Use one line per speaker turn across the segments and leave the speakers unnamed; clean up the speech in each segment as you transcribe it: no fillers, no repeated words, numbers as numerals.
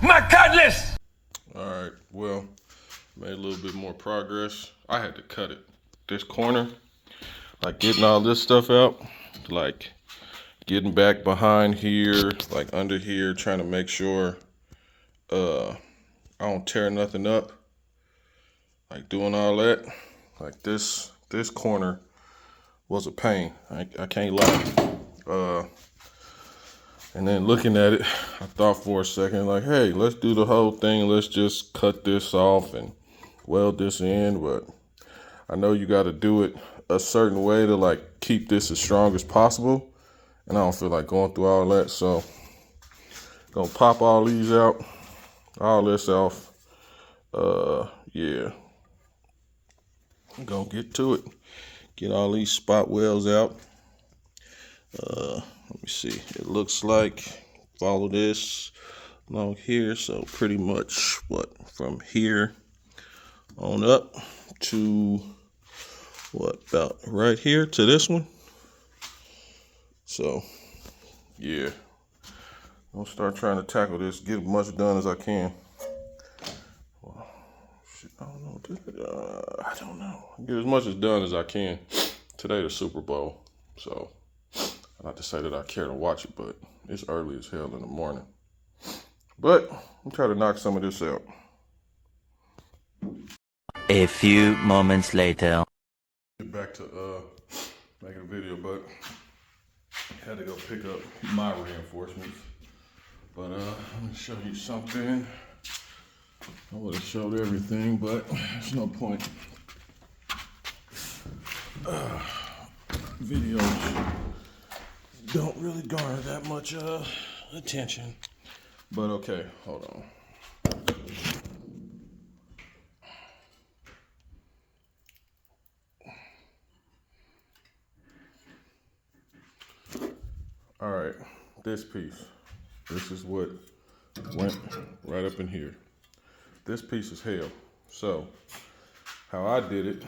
My goodness!
All right, well, made a little bit more progress. I had to cut it. This corner, like getting all this stuff out, like getting back behind here, like under here, trying to make sure I don't tear nothing up. Like doing all that, like this corner was a pain. I can't lie. And then looking at it, I thought for a second, like, hey, let's do the whole thing. Let's just cut this off and weld this in. But I know you got to do it a certain way to like keep this as strong as possible. And I don't feel like going through all that. So gonna pop all these out, all this off. Yeah. I'm gonna get to it. Get all these spot welds out. Let me see. It looks like follow this along here. So pretty much what from here on up to what about right here to this one. So yeah, I'm gonna start trying to tackle this, get as much done as I can. Well, shit, I don't know. I don't know. Get as much as done as I can. Today the Super Bowl, so not to say that I care to watch it, but it's early as hell in the morning. But I'm trying to knock some of this out.
A few moments later.
Get back to making a video, but had to go pick up my reinforcements. But let me show you something. I would have showed everything, but there's no point. Videos don't really garner that much attention. But okay, hold on. All right, this piece. This is what went right up in here. This piece is hell. So how I did it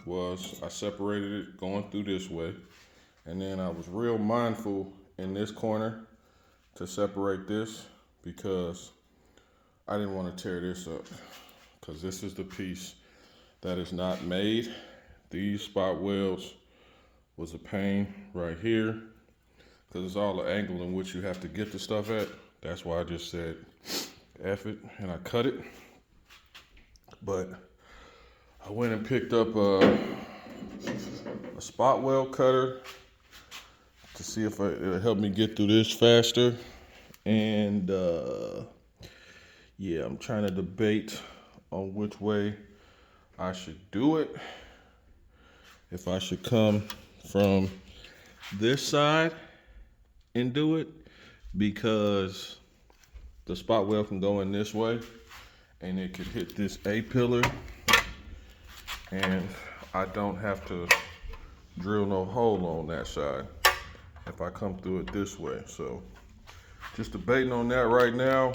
was I separated it going through this way. And then I was real mindful in this corner to separate this because I didn't want to tear this up. Because this is the piece that is not made. These spot welds was a pain right here. Because it's all the angle in which you have to get the stuff at. That's why I just said F it and I cut it. But I went and picked up a spot weld cutter to see if it'll help me get through this faster. And yeah, I'm trying to debate on which way I should do it. If I should come from this side and do it, because the spot weld can go in this way and it could hit this A pillar and I don't have to drill no hole on that side if I come through it this way. So just debating on that right now,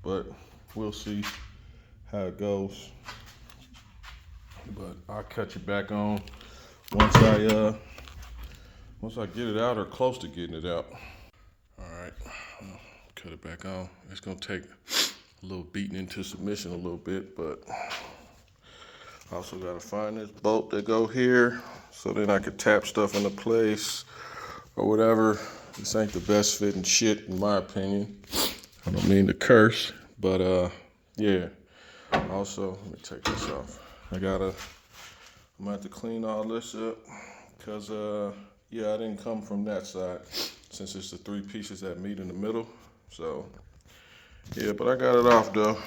but we'll see how it goes. But I'll catch you back on once I get it out or close to getting it out. All right, cut it back on. It's gonna take a little beating into submission a little bit, but I also gotta find this bolt that go here so then I could tap stuff into place or whatever. This ain't the best fitting shit in my opinion. I don't mean to curse, but yeah. Also, let me take this off. I'm gonna have to clean all this up because yeah, I didn't come from that side since it's the three pieces that meet in the middle. So yeah, but I got it off though.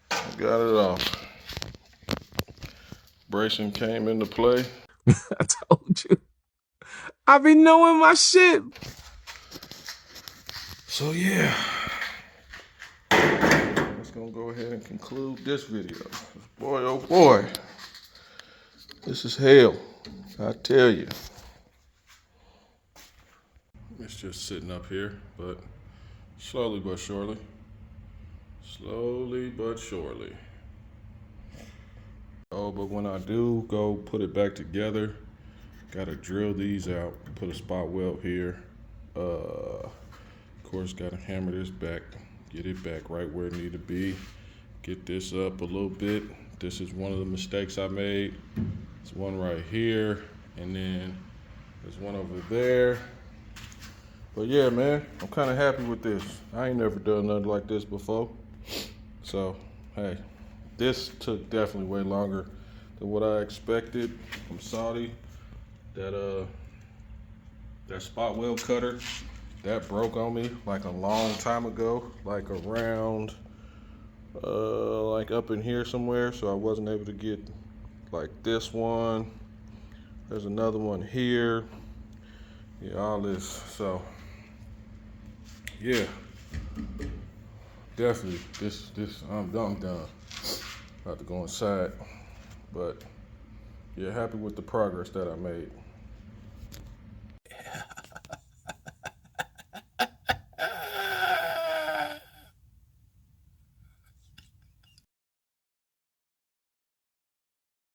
I got it off. Bracing came into play.
I told you. I be knowing my shit.
So yeah, let's gonna go ahead and conclude this video. Boy, oh boy, this is hell, I tell you. It's just sitting up here, but slowly but surely. Slowly but surely. Oh, but when I do go put it back together, gotta drill these out, put a spot weld here, course, gotta hammer this back, get it back right where it need to be. Get this up a little bit. This is one of the mistakes I made. There's one right here, and then there's one over there. But yeah, man, I'm kind of happy with this. I ain't never done nothing like this before. So, hey, this took definitely way longer than what I expected from Saudi. That spot weld cutter, that broke on me like a long time ago, like around like up in here somewhere, so I wasn't able to get like this one. There's another one here. Yeah, all this. So yeah, definitely this I'm done. About to go inside, but yeah, happy with the progress that I made.